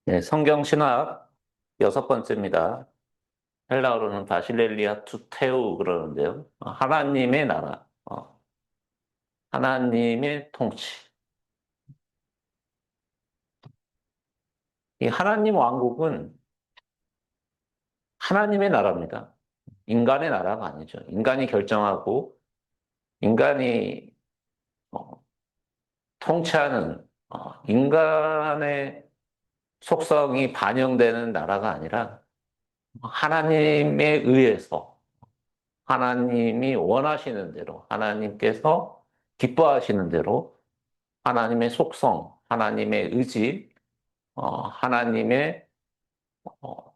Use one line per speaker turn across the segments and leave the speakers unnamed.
네, 성경 신학 여섯 번째입니다. 헬라어로는 바실렐리아 투테우 그러는데요. 하나님의 나라, 하나님의 통치. 이 하나님 왕국은 하나님의 나라입니다. 인간의 나라가 아니죠. 인간이 결정하고 인간이 어, 통치하는 인간의 속성이 반영되는 나라가 아니라 하나님에 의해서 하나님이 원하시는 대로 하나님께서 기뻐하시는 대로 하나님의 속성, 하나님의 의지, 하나님의 어,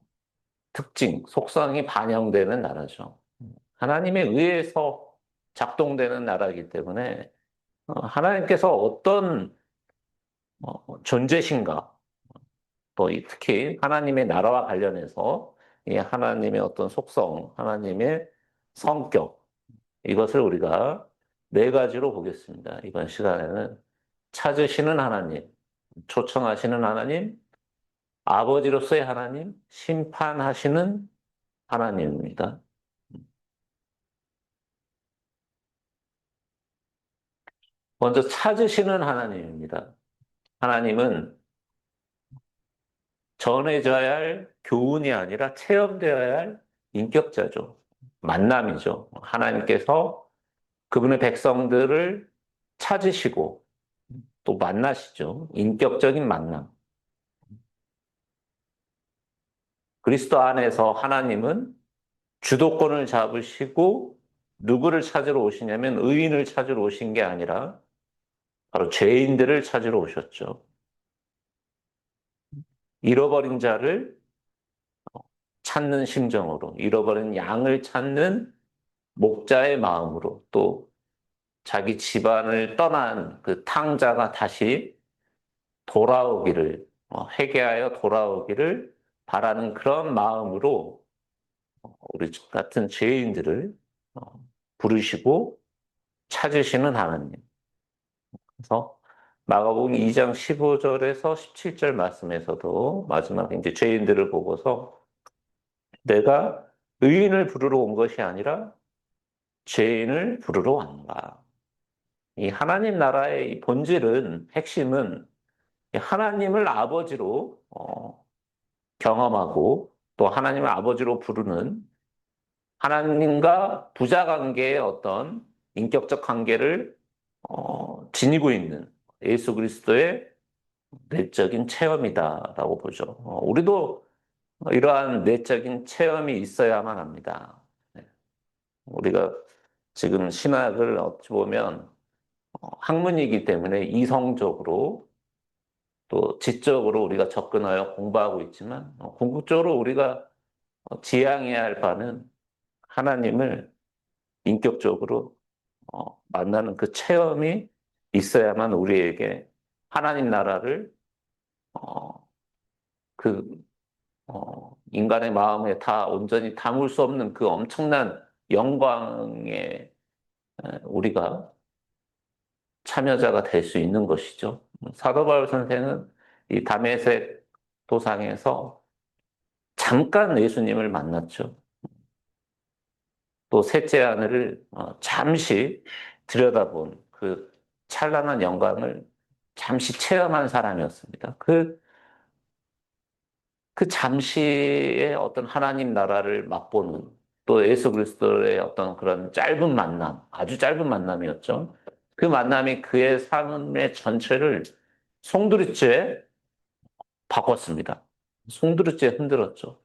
특징, 속성이 반영되는 나라죠. 하나님에 의해서 작동되는 나라이기 때문에 하나님께서 어떤 존재신가, 또 특히 하나님의 나라와 관련해서 이 하나님의 어떤 속성, 하나님의 성격, 이것을 우리가 네 가지로 보겠습니다. 이번 시간에는 찾으시는 하나님, 초청하시는 하나님, 아버지로서의 하나님, 심판하시는 하나님입니다. 먼저 찾으시는 하나님입니다. 하나님은 전해져야 할 교훈이 아니라 체험되어야 할 인격자죠. 만남이죠. 하나님께서 그분의 백성들을 찾으시고 또 만나시죠. 인격적인 만남. 그리스도 안에서 하나님은 주도권을 잡으시고 누구를 찾으러 오시냐면 의인을 찾으러 오신 게 아니라 바로 죄인들을 찾으러 오셨죠. 잃어버린 자를 찾는 심정으로, 잃어버린 양을 찾는 목자의 마음으로, 또 자기 집안을 떠난 그 탕자가 다시 돌아오기를, 회개하여 돌아오기를 바라는 그런 마음으로 우리 같은 죄인들을 어, 부르시고 찾으시는 하나님. 그래서 마가복음 2장 15절에서 17절 말씀에서도 마지막에 이제 죄인들을 보고서 내가 의인을 부르러 온 것이 아니라 죄인을 부르러 왔노라. 이 하나님 나라의 이 본질은, 핵심은 하나님을 아버지로 경험하고 또 하나님을 아버지로 부르는 하나님과 부자 관계의 어떤 인격적 관계를 지니고 있는 예수 그리스도의 내적인 체험이다라고 보죠. 우리도 이러한 내적인 체험이 있어야만 합니다. 네. 우리가 지금 신학을 어찌 보면 학문이기 때문에 이성적으로 또 지적으로 우리가 접근하여 공부하고 있지만 궁극적으로 우리가 지향해야 할 바는 하나님을 인격적으로 만나는 그 체험이 있어야만 우리에게 하나님 나라를 어, 그 인간의 마음에 다 온전히 담을 수 없는 그 엄청난 영광에 우리가 참여자가 될 수 있는 것이죠. 사도 바울 선생은 이 다메섹 도상에서 잠깐 예수님을 만났죠. 또 셋째 하늘을 잠시 들여다본 그 찬란한 영광을 잠시 체험한 사람이었습니다. 그 잠시의 어떤 하나님 나라를 맛보는 또 예수 그리스도의 어떤 그런 짧은 만남, 아주 짧은 만남이었죠. 그 만남이 그의 삶의 전체를 송두리째 바꿨습니다. 송두리째 흔들었죠.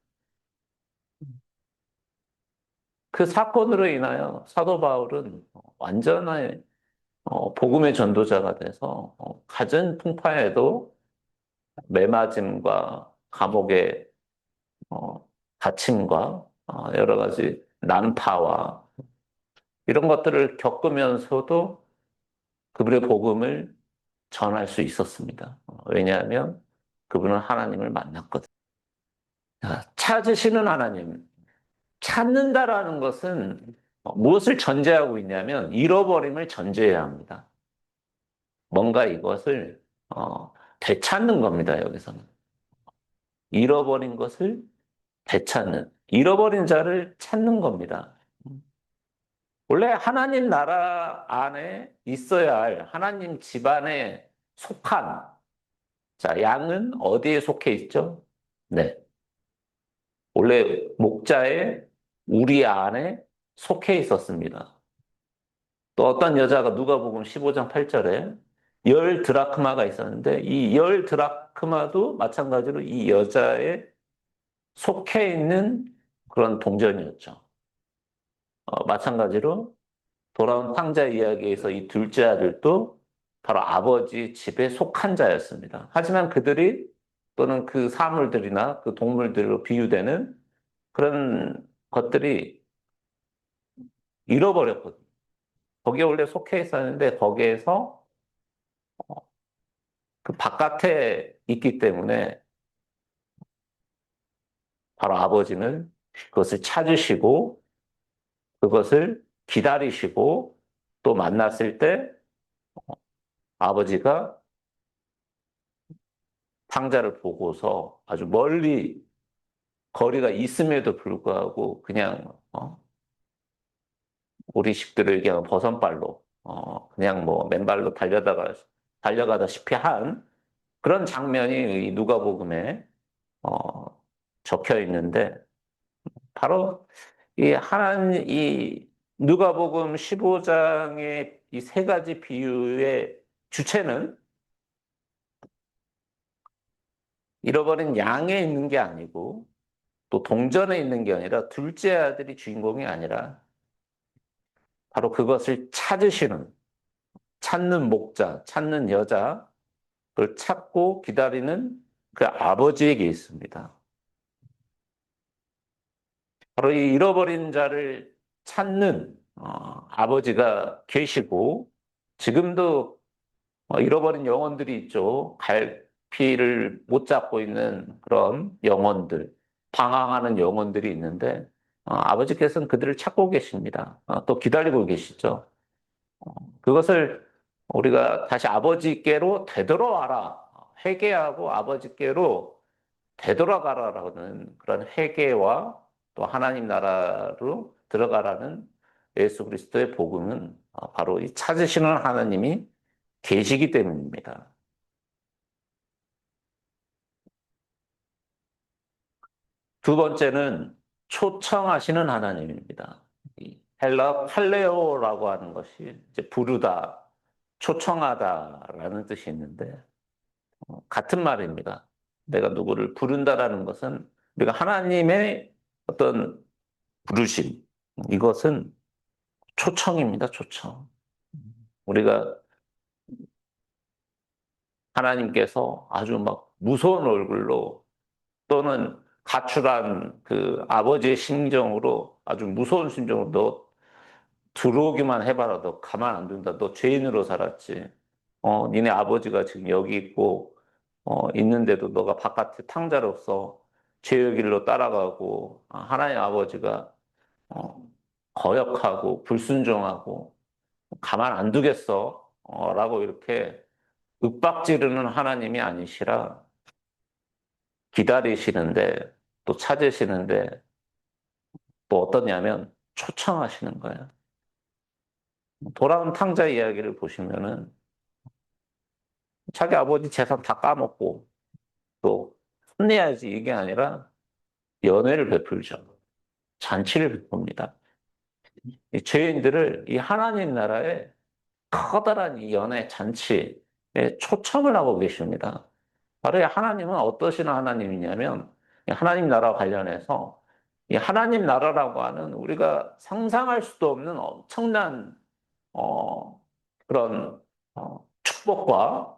그 사건으로 인하여 사도 바울은 완전한 복음의 전도자가 돼서 갖은 풍파에도 매맞음과 감옥의 갇힘과 여러 가지 난파와 이런 것들을 겪으면서도 그분의 복음을 전할 수 있었습니다. 왜냐하면 그분은 하나님을 만났거든요. 찾으시는 하나님, 찾는다라는 것은 무엇을 전제하고 있냐면 잃어버림을 전제해야 합니다. 뭔가 이것을 어, 되찾는 겁니다. 여기서는 잃어버린 것을 되찾는, 잃어버린 자를 찾는 겁니다. 원래 하나님 나라 안에 있어야 할 하나님 집안에 속한, 자, 양은 어디에 속해 있죠? 네. 원래 목자의 우리 안에 속해 있었습니다. 또 어떤 여자가 누가복음 15장 8절에 열 드라크마가 있었는데 이 열 드라크마도 마찬가지로 이 여자의 속해 있는 그런 동전이었죠. 마찬가지로 돌아온 탕자 이야기에서 이 둘째 아들도 바로 아버지 집에 속한 자였습니다. 하지만 그들이 또는 그 사물들이나 그 동물들로 비유되는 그런 것들이 잃어버렸거든요. 거기에 원래 속해 있었는데 거기에서 그 바깥에 있기 때문에 바로 아버지는 그것을 찾으시고 그것을 기다리시고 또 만났을 때 아버지가 상자를 보고서 아주 멀리 거리가 있음에도 불구하고 그냥 우리 식들을 그냥 버선발로 그냥 뭐 맨발로 달려가다시피 한 그런 장면이 이 누가복음에 적혀 있는데 바로 이 누가복음 15장의 이 세 가지 비유의 주체는 잃어버린 양에 있는 게 아니고 또 동전에 있는 게 아니라 둘째 아들이 주인공이 아니라 바로 그것을 찾는 목자, 찾는 여자, 그걸 찾고 기다리는 그 아버지에게 있습니다. 바로 이 잃어버린 자를 찾는 아버지가 계시고 지금도 잃어버린 영혼들이 있죠. 갈피를 못 잡고 있는 그런 영혼들, 방황하는 영혼들이 있는데 아버지께서는 그들을 찾고 계십니다. 또 기다리고 계시죠. 그것을 우리가 다시 아버지께로 되돌아와라. 회개하고 아버지께로 되돌아가라라는 그런 회개와 또 하나님 나라로 들어가라는 예수 그리스도의 복음은 바로 이 찾으시는 하나님이 계시기 때문입니다. 두 번째는 초청하시는 하나님입니다. 이 헬라 칼레오라고 하는 것이 이제 부르다, 초청하다라는 뜻이 있는데 같은 말입니다. 내가 누구를 부른다라는 것은 우리가 하나님의 어떤 부르심, 이것은 초청입니다, 초청. 우리가 하나님께서 아주 막 무서운 얼굴로 또는 가출한 그 아버지의 심정으로 아주 무서운 심정으로 너 들어오기만 해봐라. 너 가만 안 둔다. 너 죄인으로 살았지. 니네 아버지가 지금 여기 있고, 있는데도 너가 바깥에 탕자로서 죄의 길로 따라가고, 하나님 아버지가, 어, 거역하고, 불순종하고, 가만 안 두겠어. 라고 이렇게 윽박지르는 하나님이 아니시라 기다리시는데, 또 찾으시는데, 또 어떠냐면 초청하시는 거예요. 돌아온 탕자 이야기를 보시면은 자기 아버지 재산 다 까먹고 또 혼내야지 이게 아니라 연회를 베풀죠. 잔치를 베풉니다. 이 죄인들을 이 하나님 나라에 커다란 이 연회 잔치에 초청을 하고 계십니다. 바로 이 하나님은 어떠신 하나님이냐면 이 하나님 나라와 관련해서 이 하나님 나라라고 하는 우리가 상상할 수도 없는 엄청난 어, 그런 축복과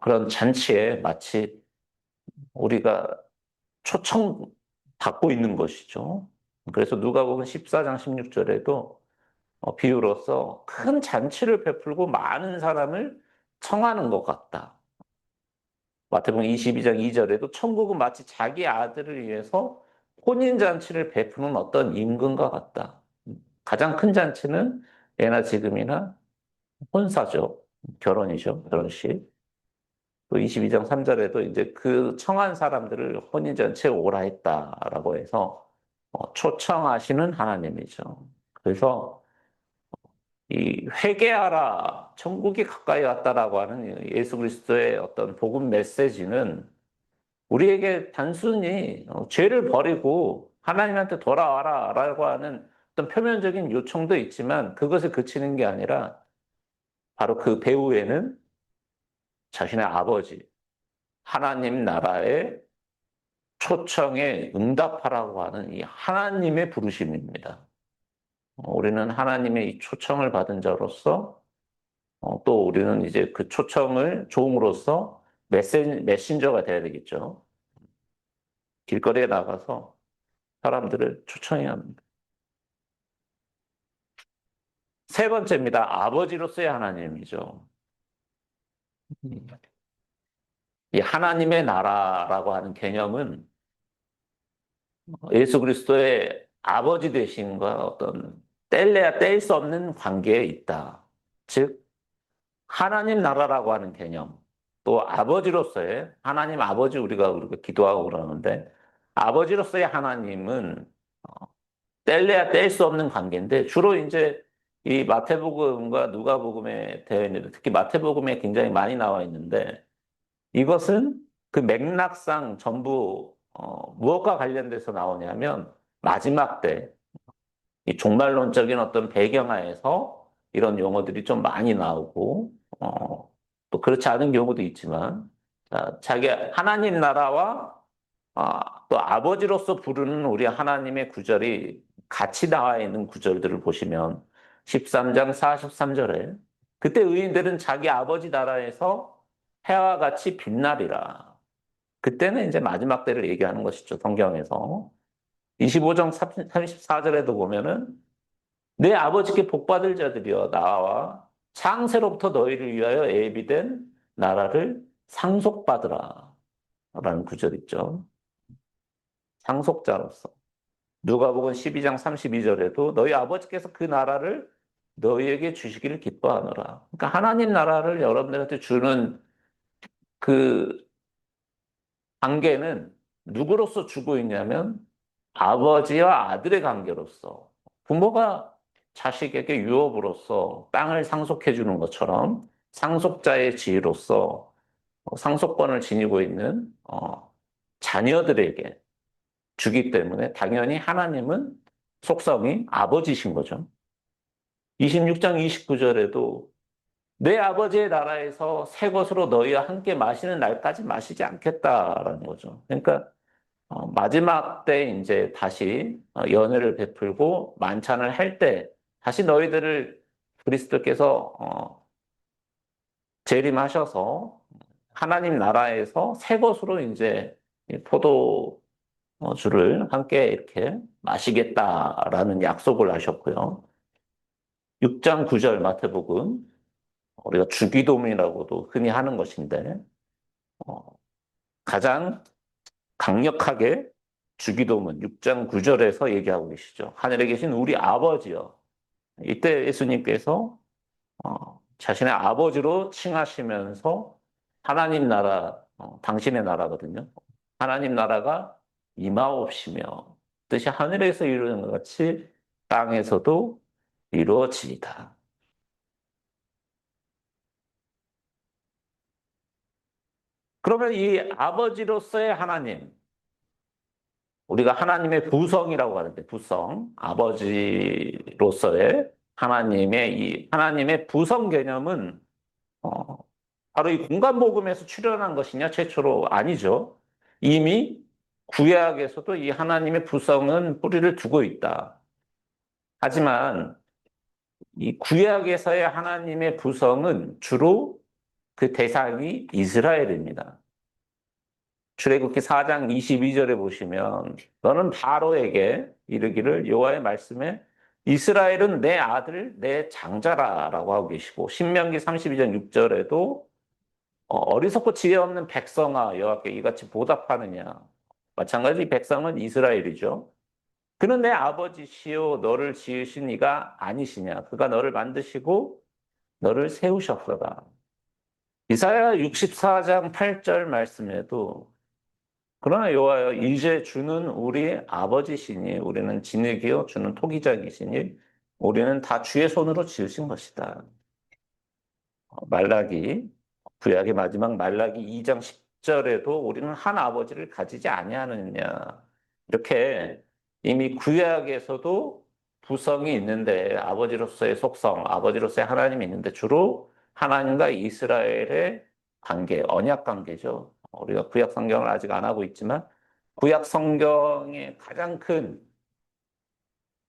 그런 잔치에 마치 우리가 초청받고 있는 것이죠. 그래서 누가복음 14장 16절에도 비유로서 큰 잔치를 베풀고 많은 사람을 청하는 것 같다. 마태복음 22장 2절에도 천국은 마치 자기 아들을 위해서 혼인잔치를 베푸는 어떤 임금과 같다. 가장 큰 잔치는 예나 지금이나 혼사죠. 결혼이죠. 결혼식. 또 22장 3절에도 이제 그 청한 사람들을 혼인잔치에 오라 했다라고 해서 초청하시는 하나님이죠. 그래서 이 회개하라, 천국이 가까이 왔다라고 하는 예수 그리스도의 어떤 복음 메시지는 우리에게 단순히 죄를 버리고 하나님한테 돌아와라라고 하는 어떤 표면적인 요청도 있지만 그것에 그치는 게 아니라 바로 그 배후에는 자신의 아버지, 하나님 나라의 초청에 응답하라고 하는 이 하나님의 부르심입니다. 우리는 하나님의 이 초청을 받은 자로서 또 우리는 이제 그 초청을 종으로서 메신저가 돼야 되겠죠. 길거리에 나가서 사람들을 초청해야 합니다. 세 번째입니다. 아버지로서의 하나님이죠. 이 하나님의 나라라고 하는 개념은 예수 그리스도의 아버지 되심과 어떤 뗄래야 뗄 수 없는 관계에 있다. 즉 하나님 나라라고 하는 개념, 또 아버지로서의 하나님 아버지 우리가 기도하고 그러는데 아버지로서의 하나님은 뗄래야 뗄 수 없는 관계인데 주로 이제 이 마태복음과 누가복음에 되어 있는데 특히 마태복음에 굉장히 많이 나와 있는데 이것은 그 맥락상 전부 무엇과 관련돼서 나오냐면 마지막 때 이 종말론적인 어떤 배경하에서 이런 용어들이 좀 많이 나오고 또 그렇지 않은 경우도 있지만 자기 하나님 나라와 또 아버지로서 부르는 우리 하나님의 구절이 같이 나와 있는 구절들을 보시면 13장 43절에 그때 의인들은 자기 아버지 나라에서 해와 같이 빛나리라. 그때는 이제 마지막 때를 얘기하는 것이죠, 성경에서. 25장 34절에도 보면은 내 아버지께 복받을 자들이여 나와 창세로부터 너희를 위하여 예비된 나라를 상속받으라. 라는 구절 있죠. 상속자로서. 누가복음 12장 32절에도 너희 아버지께서 그 나라를 너희에게 주시기를 기뻐하노라. 그러니까 하나님 나라를 여러분들한테 주는 그 관계는 누구로서 주고 있냐면 아버지와 아들의 관계로서 부모가 자식에게 유업으로서 땅을 상속해 주는 것처럼 상속자의 지위로서 상속권을 지니고 있는 자녀들에게 주기 때문에 당연히 하나님은 속성이 아버지신 거죠. 26장 29절에도 내 아버지의 나라에서 새 것으로 너희와 함께 마시는 날까지 마시지 않겠다라는 거죠. 그러니까 마지막 때 이제 다시 연회를 베풀고 만찬을 할 때 다시 너희들을 그리스도께서 재림하셔서 하나님 나라에서 새 것으로 이제 포도주를 함께 이렇게 마시겠다라는 약속을 하셨고요. 6장 9절 마태복음 우리가 주기도문이라고도 흔히 하는 것인데 가장 강력하게 주기도문 6장 9절에서 얘기하고 계시죠. 하늘에 계신 우리 아버지여. 이때 예수님께서 자신의 아버지로 칭하시면서 하나님 나라, 당신의 나라거든요. 하나님 나라가 임하옵시며 뜻이 하늘에서 이루는 것 같이 땅에서도 이루어지이다. 그러면 이 아버지로서의 하나님, 우리가 하나님의 부성이라고 하는데 부성, 아버지로서의 하나님의 이 하나님의 부성 개념은 어, 바로 이 공간복음에서 출현한 것이냐 최초로 아니죠. 이미 구약에서도 이 하나님의 부성은 뿌리를 두고 있다. 하지만 이 구약에서의 하나님의 부성은 주로 그 대상이 이스라엘입니다. 출애굽기 4장 22절에 보시면 너는 바로에게 이르기를 여호와의 말씀에 이스라엘은 내 아들 내 장자라라고 하고 계시고 신명기 32장 6절에도 어리석고 지혜 없는 백성아 여호와께 이같이 보답하느냐. 마찬가지 백성은 이스라엘이죠. 그는 내 아버지시요 너를 지으신 이가 아니시냐. 그가 너를 만드시고 너를 세우셨도다. 이사야 64장 8절 말씀에도 그러나 여호와여 이제 주는 우리 아버지시니 우리는 진흙이요 주는 토기장이시니 우리는 다 주의 손으로 지으신 것이다. 말라기 구약의 마지막 말라기 2장 10절에도 우리는 한 아버지를 가지지 아니하느냐. 이렇게 이미 구약에서도 부성이 있는데 아버지로서의 속성, 아버지로서의 하나님이 있는데 주로 하나님과 이스라엘의 관계, 언약 관계죠. 우리가 구약 성경을 아직 안 하고 있지만 구약 성경의 가장 큰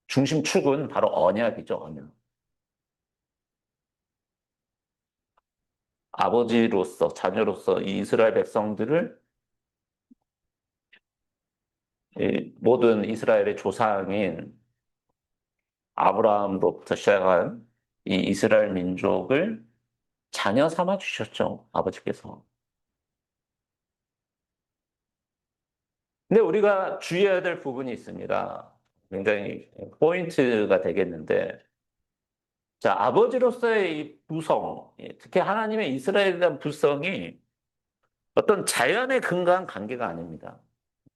중심축은 바로 언약이죠, 언약. 아버지로서, 자녀로서 이 이스라엘 백성들을 이 모든 이스라엘의 조상인 아브라함으로부터 시작한 이 이스라엘 민족을 자녀 삼아 주셨죠, 아버지께서. 근데 우리가 주의해야 될 부분이 있습니다. 굉장히 포인트가 되겠는데, 자, 아버지로서의 이 부성, 특히 하나님의 이스라엘에 대한 부성이 어떤 자연에 근거한 관계가 아닙니다.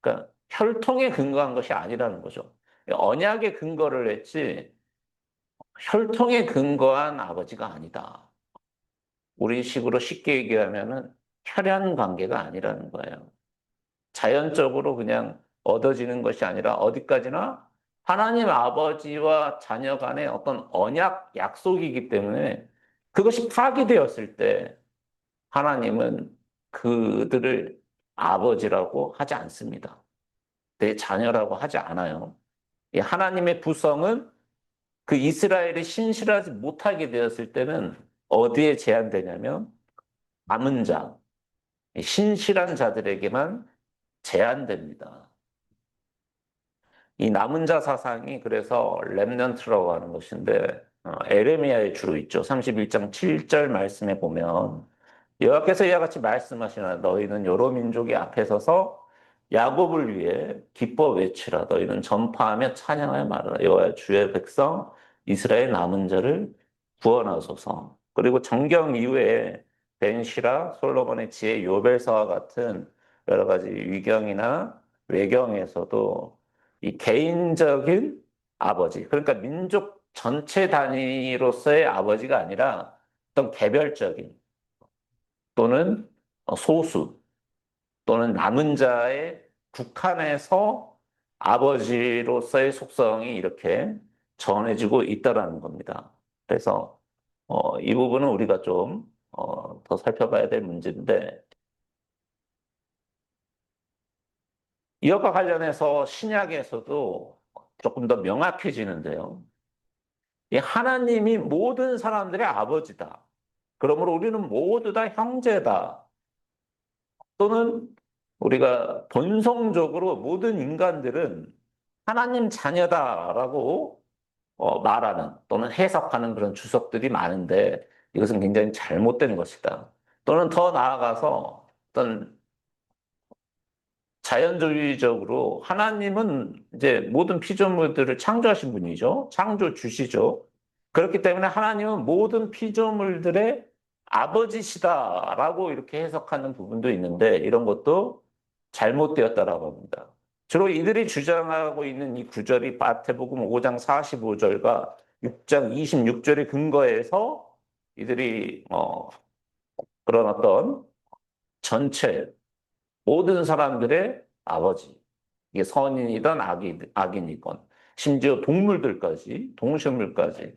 그러니까 혈통에 근거한 것이 아니라는 거죠. 언약에 근거를 했지, 혈통에 근거한 아버지가 아니다. 우리 식으로 쉽게 얘기하면은 혈연 관계가 아니라는 거예요. 자연적으로 그냥 얻어지는 것이 아니라 어디까지나 하나님 아버지와 자녀 간의 어떤 언약 약속이기 때문에 그것이 파기되었을 때 하나님은 그들을 아버지라고 하지 않습니다. 내 자녀라고 하지 않아요. 이 하나님의 부성은 그 이스라엘이 신실하지 못하게 되었을 때는 어디에 제한되냐면 남은 자, 신실한 자들에게만 제한됩니다. 이 남은 자 사상이 그래서 렘넌트라고 하는 것인데 에레미야에 주로 있죠. 31장 7절 말씀에 보면 여호와께서 이와 같이 말씀하시나 너희는 여러 민족이 앞에 서서 야곱을 위해 기뻐 외치라. 너희는 전파하며 찬양하여 말하라. 여호와 주의 백성 이스라엘 남은 자를 구원하소서. 그리고 정경 이후에 벤시라 솔로몬의 지혜 요벨서와 같은 여러 가지 위경이나 외경에서도 이 개인적인 아버지, 그러니까 민족 전체 단위로서의 아버지가 아니라 어떤 개별적인 또는 소수 또는 남은 자의 국한에서 아버지로서의 속성이 이렇게 전해지고 있다라는 겁니다. 그래서 이 부분은 우리가 좀 더 살펴봐야 될 문제인데 이것과 관련해서 신약에서도 조금 더 명확해지는데요. 이 하나님이 모든 사람들의 아버지다. 그러므로 우리는 모두 다 형제다. 또는 우리가 본성적으로 모든 인간들은 하나님 자녀다라고 말하는 또는 해석하는 그런 주석들이 많은데 이것은 굉장히 잘못된 것이다. 또는 더 나아가서 어떤 자연주의적으로 하나님은 이제 모든 피조물들을 창조하신 분이죠. 창조주시죠. 그렇기 때문에 하나님은 모든 피조물들의 아버지시다라고 이렇게 해석하는 부분도 있는데 이런 것도 잘못되었다라고 합니다. 주로 이들이 주장하고 있는 이 구절이 마태복음 5장 45절과 6장 26절의 근거에서 이들이 그런 어떤 전체 모든 사람들의 아버지. 이게 선인이든 악인이건, 심지어 동물들까지, 동식물까지,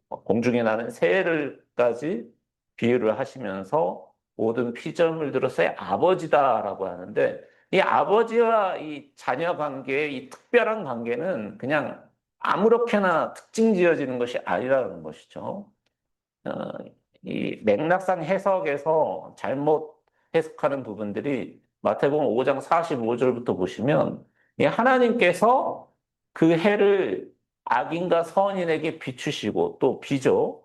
공중에 나는 새들까지 비유를 하시면서 모든 피조물들로서의 아버지다라고 하는데, 이 아버지와 이 자녀 관계의 이 특별한 관계는 그냥 아무렇게나 특징 지어지는 것이 아니라는 것이죠. 어, 이 맥락상 해석에서 잘못 해석하는 부분들이 마태복음 5장 45절부터 보시면 이 하나님께서 그 해를 악인과 선인에게 비추시고 또 비죠.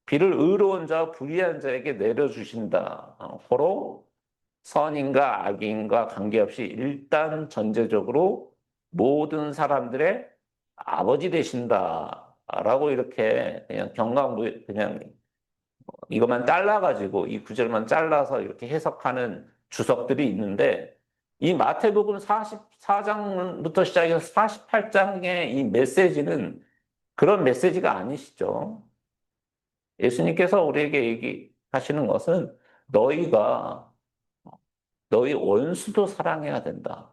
비를 의로운 자와 불의한 자에게 내려주신다. 서로 선인과 악인과 관계없이 일단 전제적으로 모든 사람들의 아버지 되신다라고 이렇게 그냥 경강부 그냥 이것만 잘라가지고 이 구절만 잘라서 이렇게 해석하는 주석들이 있는데 이 마태복음 44장부터 시작해서 48장의 이 메시지는 그런 메시지가 아니시죠. 예수님께서 우리에게 얘기하시는 것은 너희가 너희 원수도 사랑해야 된다.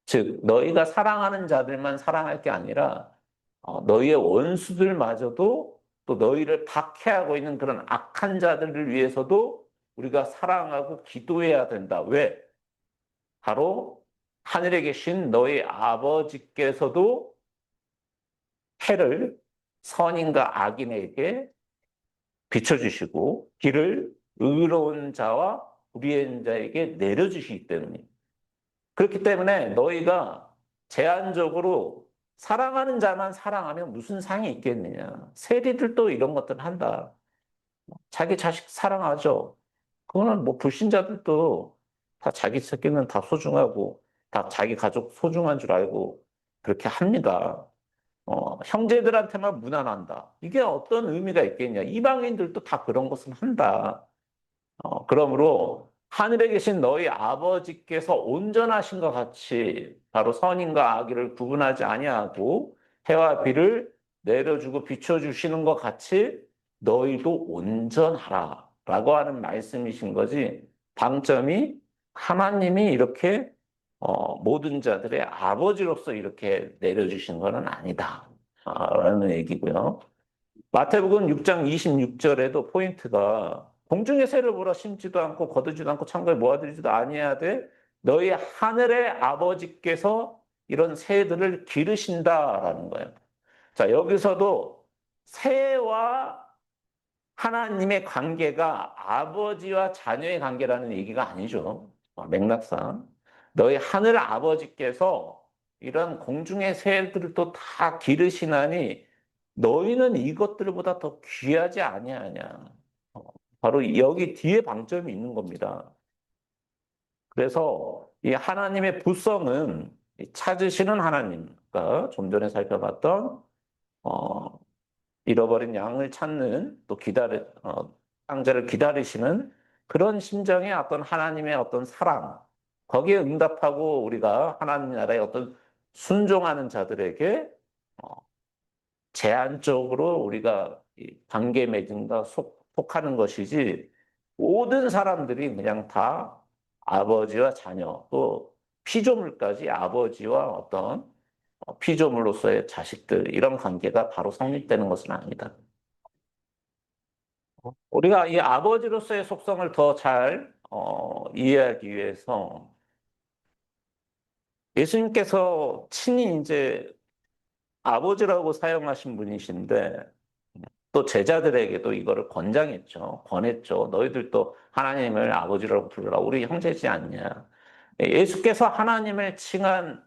즉, 너희가 사랑하는 자들만 사랑할 게 아니라 너희의 원수들마저도 또 너희를 박해하고 있는 그런 악한 자들을 위해서도 우리가 사랑하고 기도해야 된다. 왜? 바로 하늘에 계신 너희 아버지께서도 해를 선인과 악인에게 비춰주시고 길을 의로운 자와 불의한 자에게 내려주시기 때문에 그렇기 때문에 너희가 제한적으로 사랑하는 자만 사랑하면 무슨 상이 있겠느냐. 세리들도 이런 것들 한다. 자기 자식 사랑하죠. 그거는 뭐 불신자들도 다 자기 새끼는 다 소중하고 다 자기 가족 소중한 줄 알고 그렇게 합니다. 형제들한테만 무난한다. 이게 어떤 의미가 있겠냐. 이방인들도 다 그런 것은 한다. 그러므로 하늘에 계신 너희 아버지께서 온전하신 것 같이 바로 선인과 악의를 구분하지 아니하고 해와 비를 내려주고 비춰주시는 것 같이 너희도 온전하라 라고 하는 말씀이신 거지. 방점이 하나님이 이렇게 모든 자들의 아버지로서 이렇게 내려주신 것은 아니다 라는 얘기고요. 마태복음 6장 26절에도 포인트가 공중의 새를 보라 심지도 않고 거두지도 않고 창고에 모아두지도 아니하되 너희 하늘의 아버지께서 이런 새들을 기르신다라는 거예요. 자, 여기서도 새와 하나님의 관계가 아버지와 자녀의 관계라는 얘기가 아니죠. 맥락상. 너희 하늘 아버지께서 이런 공중의 새들을 또 다 기르시나니 너희는 이것들보다 더 귀하지 아니하냐. 어, 바로 여기 뒤에 방점이 있는 겁니다. 그래서 이 하나님의 부성은 찾으시는 하나님, 그러니까 좀 전에 살펴봤던 어, 잃어버린 양을 찾는 또 상자를 기다리시는 그런 심정의 어떤 하나님의 어떤 사랑, 거기에 응답하고 우리가 하나님 나라의 어떤 순종하는 자들에게 어, 제한적으로 우리가 관계 맺음과 속하는 것이지 모든 사람들이 그냥 다 아버지와 자녀 또 피조물까지 아버지와 어떤 피조물로서의 자식들 이런 관계가 바로 성립되는 것은 아니다. 우리가 이 아버지로서의 속성을 더 잘 이해하기 위해서 예수님께서 친히 이제 아버지라고 사용하신 분이신데 또 제자들에게도 이거를 권했죠. 너희들도 하나님을 아버지라고 부르라. 우리 형제지 않냐. 예수께서 하나님을 칭한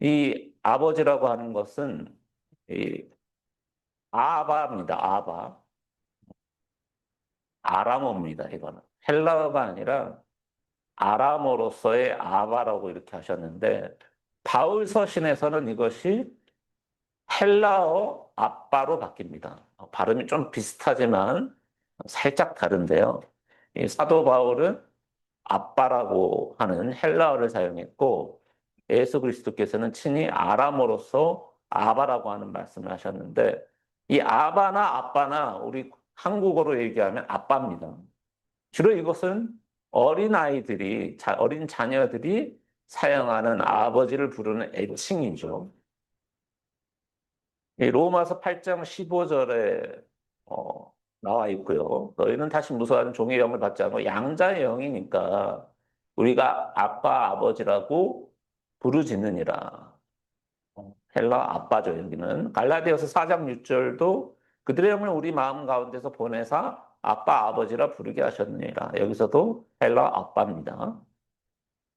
이 아버지라고 하는 것은 이 아바입니다. 아바. 아람어입니다. 이거는. 헬라어가 아니라 아람어로서의 아바라고 이렇게 하셨는데 바울 서신에서는 이것이 헬라어 아빠로 바뀝니다. 발음이 좀 비슷하지만 살짝 다른데요. 이 사도 바울은 아빠라고 하는 헬라어를 사용했고 예수 그리스도께서는 친히 아람어로서 아바라고 하는 말씀을 하셨는데 이 아바나 아빠나 우리 한국어로 얘기하면 아빠입니다. 주로 이것은 어린 자녀들이 사용하는 아버지를 부르는 애칭이죠. 이 로마서 8장 15절에 나와 있고요. 너희는 다시 무서워하는 종의 영을 받지 않고 양자의 영이니까 우리가 아빠, 아버지라고 부르짖느니라. 헬라 아빠죠, 여기는. 갈라디아서 4장 6절도 그들의 영을 우리 마음 가운데서 보내사 아빠, 아버지라 부르게 하셨느니라. 여기서도 헬라 아빠입니다.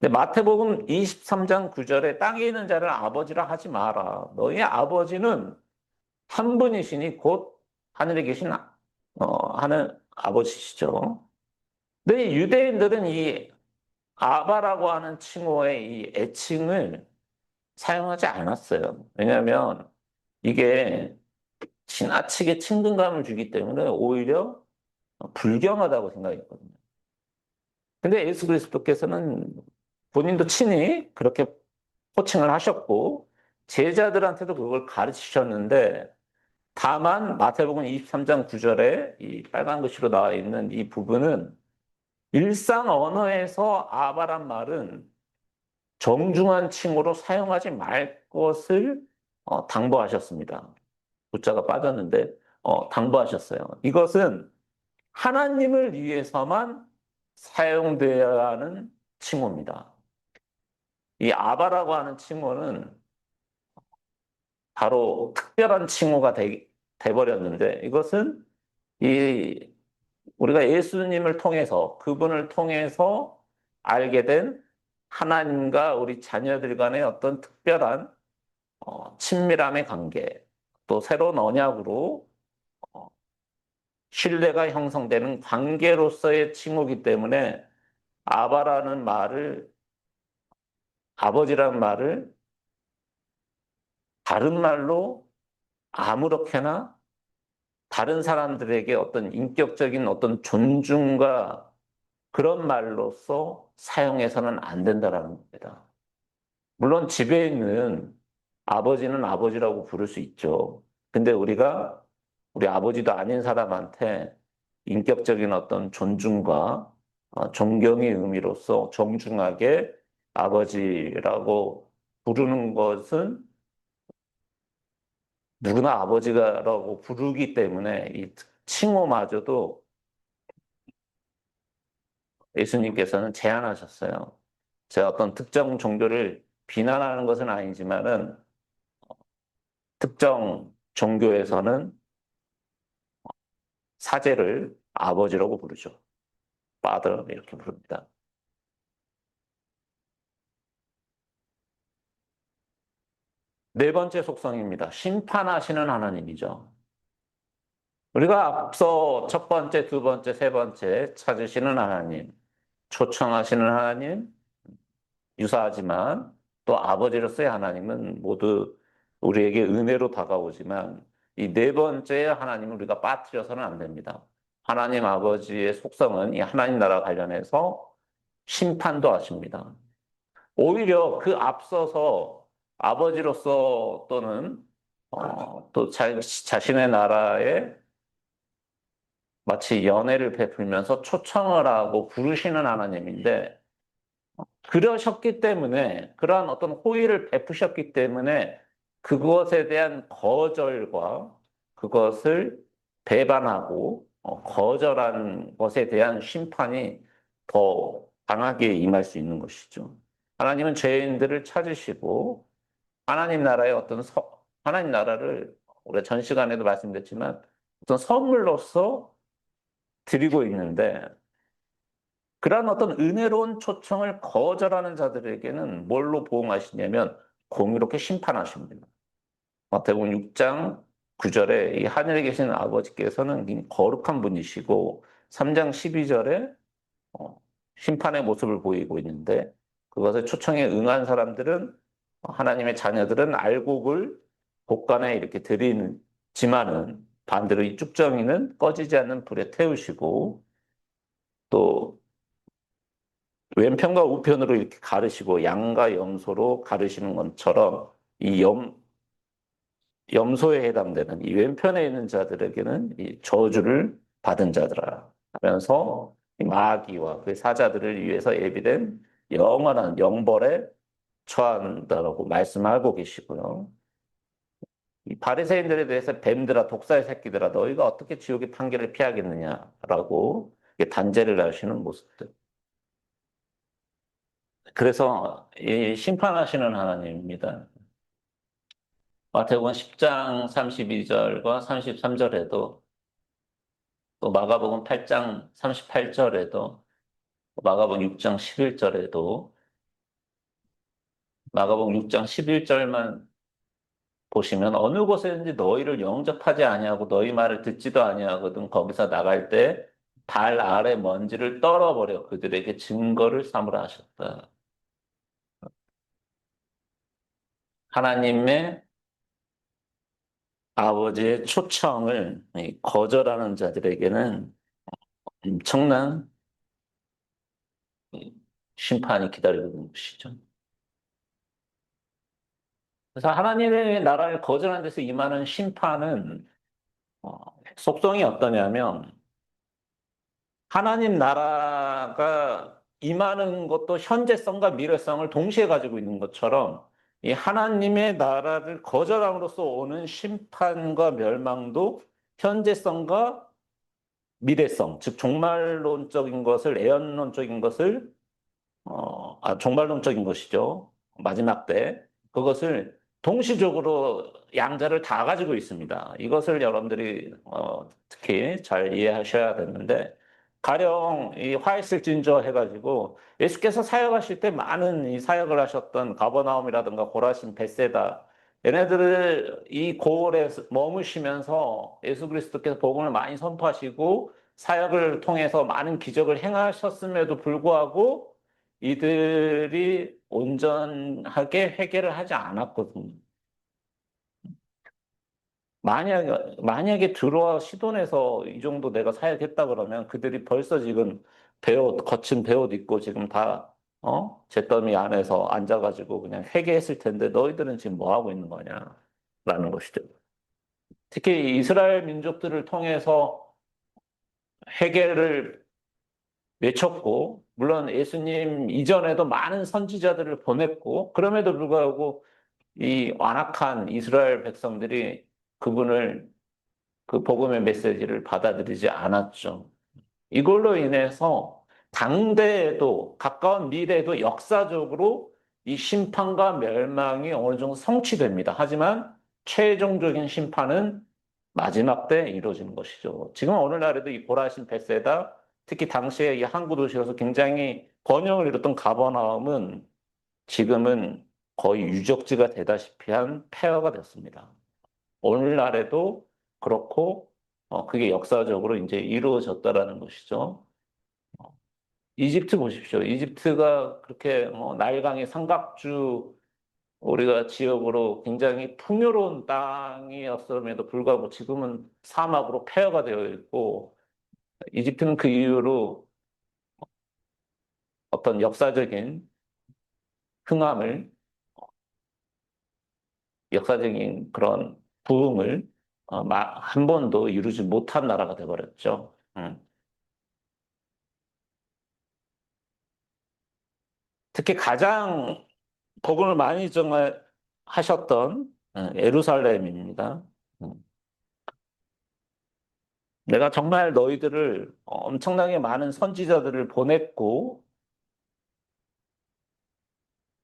근데 마태복음 23장 9절에 땅에 있는 자를 아버지라 하지 마라. 너희 아버지는 한 분이시니 곧 하늘에 계신 하는 아버지시죠. 근데 유대인들은 이 아바라고 하는 칭호의 이 애칭을 사용하지 않았어요. 왜냐하면 이게 지나치게 친근감을 주기 때문에 오히려 불경하다고 생각했거든요. 근데 예수 그리스도께서는 본인도 친히 그렇게 호칭을 하셨고 제자들한테도 그걸 가르치셨는데 다만 마태복음 23장 9절에 이 빨간 글씨로 나와 있는 이 부분은 일상 언어에서 아바란 말은 정중한 칭호로 사용하지 말 것을 당부하셨습니다. 부자가 빠졌는데 당부하셨어요. 이것은 하나님을 위해서만 사용되어야 하는 칭호입니다. 이 아바라고 하는 칭호는 바로 특별한 칭호가 돼버렸는데 이것은 이 우리가 예수님을 통해서 그분을 통해서 알게 된 하나님과 우리 자녀들 간의 어떤 특별한 친밀함의 관계 또 새로운 언약으로 어, 신뢰가 형성되는 관계로서의 칭호이기 때문에 아바라는 말을 아버지라는 말을 다른 말로 아무렇게나 다른 사람들에게 어떤 인격적인 어떤 존중과 그런 말로서 사용해서는 안 된다라는 겁니다. 물론 집에 있는 아버지는 아버지라고 부를 수 있죠. 근데 우리가 우리 아버지도 아닌 사람한테 인격적인 어떤 존중과 존경의 의미로서 정중하게 아버지라고 부르는 것은 누구나 아버지라고 부르기 때문에 이 칭호마저도 예수님께서는 제한하셨어요. 제가 어떤 특정 종교를 비난하는 것은 아니지만은 특정 종교에서는 사제를 아버지라고 부르죠. Father 이렇게 부릅니다. 네 번째 속성입니다. 심판하시는 하나님이죠. 우리가 앞서 첫 번째, 두 번째, 세 번째 찾으시는 하나님, 초청하시는 하나님, 유사하지만 또 아버지로서의 하나님은 모두 우리에게 은혜로 다가오지만 이 네 번째 하나님을 우리가 빠뜨려서는 안 됩니다. 하나님 아버지의 속성은 이 하나님 나라 관련해서 심판도 하십니다. 오히려 그 앞서서 아버지로서 또는 또 자신의 나라에 마치 연애를 베풀면서 초청을 하고 부르시는 하나님인데 그러셨기 때문에 그러한 어떤 호의를 베푸셨기 때문에 그것에 대한 거절과 그것을 배반하고 거절한 것에 대한 심판이 더 강하게 임할 수 있는 것이죠. 하나님은 죄인들을 찾으시고 하나님 나라의 하나님 나라를 우리가 전 시간에도 말씀드렸지만 어떤 선물로서 드리고 있는데 그러한 어떤 은혜로운 초청을 거절하는 자들에게는 뭘로 보응하시냐면 공의롭게 심판하십니다. 마태복음 6장 9절에 이 하늘에 계신 아버지께서는 거룩한 분이시고 3장 12절에 심판의 모습을 보이고 있는데 그것을 초청에 응한 하나님의 자녀들은 알곡을 곳간에 이렇게 드리지만은 반대로 이 쭉정이는 꺼지지 않는 불에 태우시고 또 왼편과 우편으로 이렇게 가르시고 양과 염소로 가르시는 것처럼 이 염소에 해당되는 이 왼편에 있는 자들에게는 이 저주를 받은 자들아 하면서 이 마귀와 그 사자들을 위해서 예비된 영원한 영벌에 처한다라고 말씀하고 계시고요. 이 바리새인들에 대해서 뱀들아 독사의 새끼들아 너희가 어떻게 지옥의 판결을 피하겠느냐라고 단죄를 하시는 모습들. 그래서 이 심판하시는 하나님입니다. 마태복음 10장 32절과 33절에도 또 마가복음 8장 38절에도 마가복음 6장 11절에도 마가복음 6장 11절만 보시면 어느 곳에든지 너희를 영접하지 아니하고 너희 말을 듣지도 아니하거든 거기서 나갈 때 발 아래 먼지를 떨어버려 그들에게 증거를 삼으라 하셨다. 하나님의 아버지의 초청을 거절하는 자들에게는 엄청난 심판이 기다리고 있는 것이죠. 그래서 하나님의 나라를 거절한 데서 임하는 심판은 어, 속성이 어떠냐면 하나님 나라가 임하는 것도 현재성과 미래성을 동시에 가지고 있는 것처럼 이 하나님의 나라를 거절함으로써 오는 심판과 멸망도 현재성과 미래성, 즉 종말론적인 것을, 애언론적인 것을 종말론적인 것이죠. 마지막 때. 그것을 동시적으로 양자를 다 가지고 있습니다. 이것을 여러분들이 특히 잘 이해하셔야 되는데, 가령 이 화했을진저 해가지고 예수께서 사역하실 때 많은 이 사역을 하셨던 가버나움이라든가 고라신, 벳세다 얘네들을 이 고을에 머무시면서 예수 그리스도께서 복음을 많이 선포하시고 사역을 통해서 많은 기적을 행하셨음에도 불구하고 이들이 온전하게 회개를 하지 않았거든요. 만약에 들어와 시돈에서 이 정도 내가 사역했다 그러면 그들이 벌써 지금 거친 배옷 입고 지금 다, 잿더미 안에서 앉아가지고 그냥 회개했을 텐데 너희들은 지금 뭐 하고 있는 거냐? 라는 것이죠. 특히 이스라엘 민족들을 통해서 회개를 외쳤고, 물론 예수님 이전에도 많은 선지자들을 보냈고, 그럼에도 불구하고 이 완악한 이스라엘 백성들이 그분을 그 복음의 메시지를 받아들이지 않았죠. 이걸로 인해서 당대에도 가까운 미래에도 역사적으로 이 심판과 멸망이 어느 정도 성취됩니다. 하지만 최종적인 심판은 마지막 때 이루어지는 것이죠. 지금 오늘날에도 이 고라신 벳세다, 특히 당시에 이 항구 도시로서 굉장히 번영을 이뤘던 가버나움은 지금은 거의 유적지가 되다시피 한 폐허가 됐습니다. 오늘날에도 그렇고, 그게 역사적으로 이제 이루어졌다라는 것이죠. 이집트 보십시오. 이집트가 그렇게 나일강의 삼각주 우리가 지역으로 굉장히 풍요로운 땅이었음에도 불구하고 지금은 사막으로 폐허가 되어 있고, 이집트는 그 이후로 어떤 역사적인 흥함을, 역사적인 그런 부흥을 한 번도 이루지 못한 나라가 되어버렸죠. 특히 가장 복음을 많이 하셨던 예루살렘입니다. 음. 내가 정말 너희들을 엄청나게 많은 선지자들을 보냈고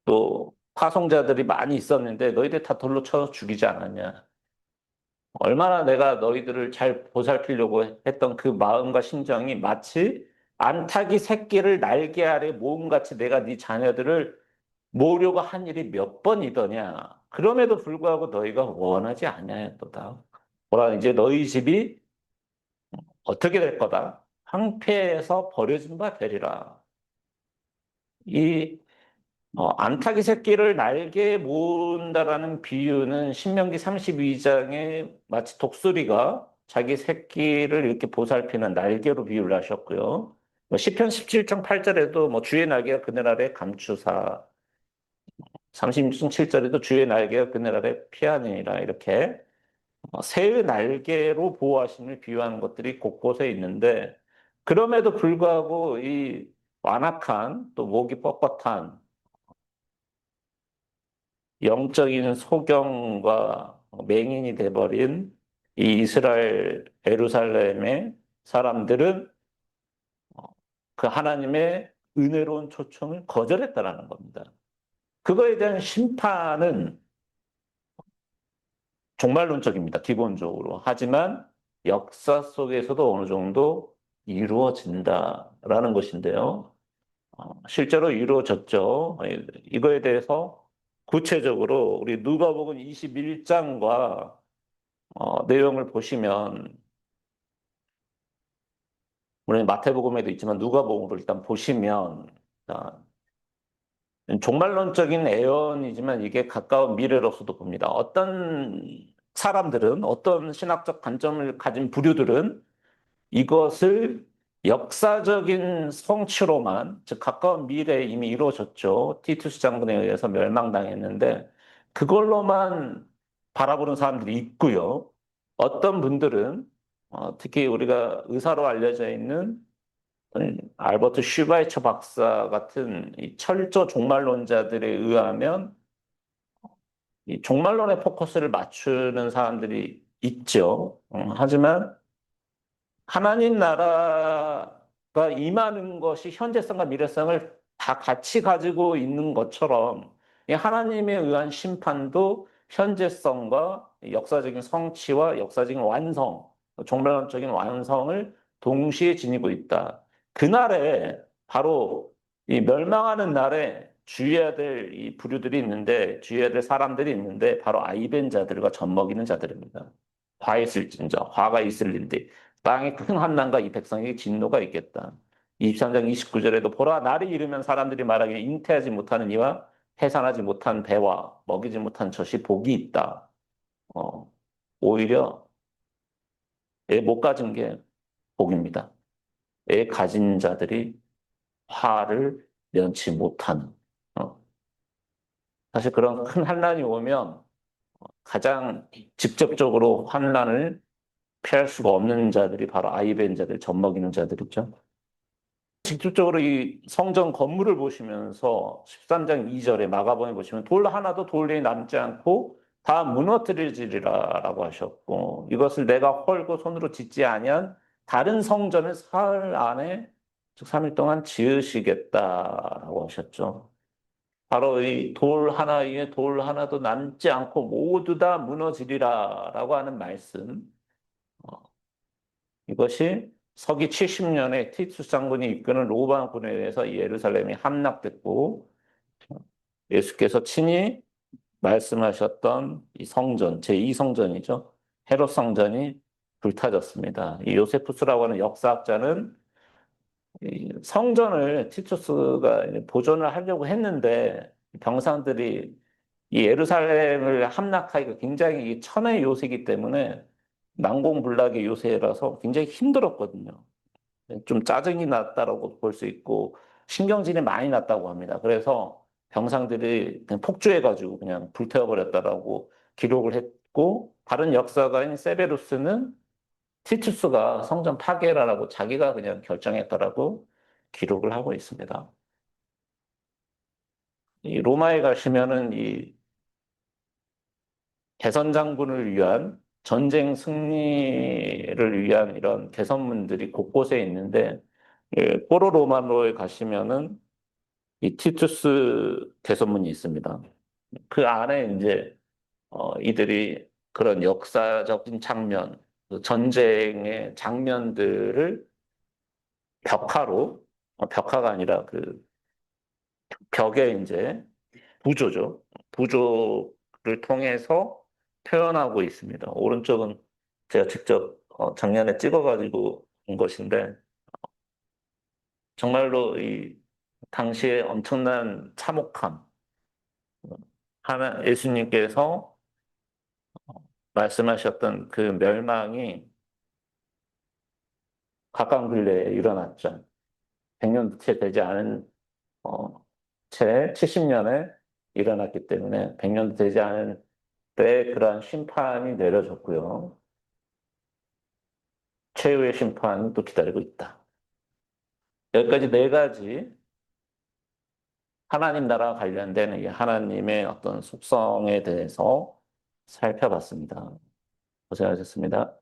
또 파송자들이 많이 있었는데 너희들 다 돌로 쳐서 죽이지 않았냐. 얼마나 내가 너희들을 잘 보살피려고 했던 그 마음과 심정이 마치 안타기 새끼를 날개 아래 모음같이 내가 네 자녀들을 모으려고 한 일이 몇 번이더냐. 그럼에도 불구하고 너희가 원하지 아니하였도다. 보라 이제 너희 집이 어떻게 될 거다. 황폐해서 버려진 바 되리라. 이 안타기 새끼를 날개에 모은다라는 비유는 신명기 32장에 마치 독수리가 자기 새끼를 이렇게 보살피는 날개로 비유를 하셨고요. 시편 17장 8절에도 주의 날개가 그늘 아래 감추사 36장 7절에도 주의 날개가 그늘 아래 피하느니라 이렇게 새의 날개로 보호하심을 비유하는 것들이 곳곳에 있는데 그럼에도 불구하고 이 완악한 또 목이 뻣뻣한 영적인 소경과 맹인이 돼버린 이 이스라엘 예루살렘의 사람들은 그 하나님의 은혜로운 초청을 거절했다라는 겁니다. 그거에 대한 심판은 종말론적입니다. 기본적으로. 하지만 역사 속에서도 어느 정도 이루어진다라는 것인데요. 실제로 이루어졌죠. 이거에 대해서 구체적으로 우리 누가복음 21장과 내용을 보시면 물론 마태복음에도 있지만 누가복음을 일단 보시면 어, 종말론적인 애언이지만 이게 가까운 미래로서도 봅니다. 어떤 사람들은 어떤 신학적 관점을 가진 부류들은 이것을 역사적인 성취로만, 즉 가까운 미래에 이미 이루어졌죠. 티투스 장군에 의해서 멸망당했는데 그걸로만 바라보는 사람들이 있고요. 어떤 분들은 특히 우리가 의사로 알려져 있는 알버트 슈바이처 박사 같은 이 철저 종말론자들에 의하면 이 종말론에 포커스를 맞추는 사람들이 있죠. 하지만 하나님 나라가 임하는 것이 현재성과 미래성을 다 같이 가지고 있는 것처럼 이 하나님에 의한 심판도 현재성과 역사적인 성취와 역사적인 완성, 종말론적인 완성을 동시에 지니고 있다. 그날에 바로 이 멸망하는 날에 주의해야 될 이 부류들이 있는데 주의해야 될 사람들이 있는데 바로 아이벤 자들과 젖먹이는 자들입니다. 화 있을진저 화가 있을린데 땅에 큰 환난과 이 백성에게 진노가 있겠다. 23장 29절에도 보라 날이 이르면 사람들이 말하기를 잉태하지 못하는 이와 해산하지 못한 배와 먹이지 못한 젖이 복이 있다. 오히려 애 못 가진 게 복입니다. 애 가진 자들이 화를 면치 못하는. 어, 사실 그런 큰 환난이 오면 가장 직접적으로 환난을 피할 수가 없는 자들이 바로 아이벤 자들, 젖먹이는 자들이죠. 직접적으로 이 성전 건물을 보시면서 13장 2절에 마가복음에 보시면 돌 하나도 돌에 남지 않고 다 무너뜨리리라라고 하셨고 이것을 내가 헐고 손으로 짓지 아니한 다른 성전을 사흘 안에 즉 3일 동안 지으시겠다라고 하셨죠. 바로 이 돌 하나 위에 돌 하나도 남지 않고 모두 다 무너지리라라고 하는 말씀. 어, 이것이 서기 70년에 티투스 장군이 이끄는 로마군에 의해서 예루살렘이 함락됐고 예수께서 친히 말씀하셨던 이 성전, 제2성전이죠. 헤롯 성전이 불타졌습니다. 이 요세푸스라고 하는 역사학자는 이 성전을 티투스가 보존을 하려고 했는데 병사들이 이 예루살렘을 함락하기가 굉장히 천의 요새이기 때문에 난공불락의 요새라서 굉장히 힘들었거든요. 좀 짜증이 났다라고 볼 수 있고 신경질이 많이 났다고 합니다. 그래서 병상들이 그냥 폭주해가지고 그냥 불태워버렸다라고 기록을 했고 다른 역사가인 세베루스는 티투스가 성전 파괴라고 자기가 그냥 결정했다라고 기록을 하고 있습니다. 이 로마에 가시면은 이 개선 장군을 위한 전쟁 승리를 위한 이런 개선문들이 곳곳에 있는데 예, 포로 로마노에 가시면은 이 티투스 개선문이 있습니다. 그 안에 이제 이들이 그런 역사적인 장면, 그 전쟁의 장면들을 벽화로 벽화가 아니라 그 벽에 이제 부조죠. 부조를 통해서 표현하고 있습니다. 오른쪽은 제가 직접 작년에 찍어가지고 온 것인데 정말로 이 당시에 엄청난 참혹함, 하나 예수님께서 말씀하셨던 그 멸망이 가까운 근래에 일어났죠. 100년 채 되지 않은 채 70년에 일어났기 때문에 100년 되지 않은 때에 그러한 심판이 내려졌고요. 최후의 심판이 또 기다리고 있다. 여기까지 네 가지 하나님 나라와 관련된 이 하나님의 어떤 속성에 대해서 살펴봤습니다. 고생하셨습니다.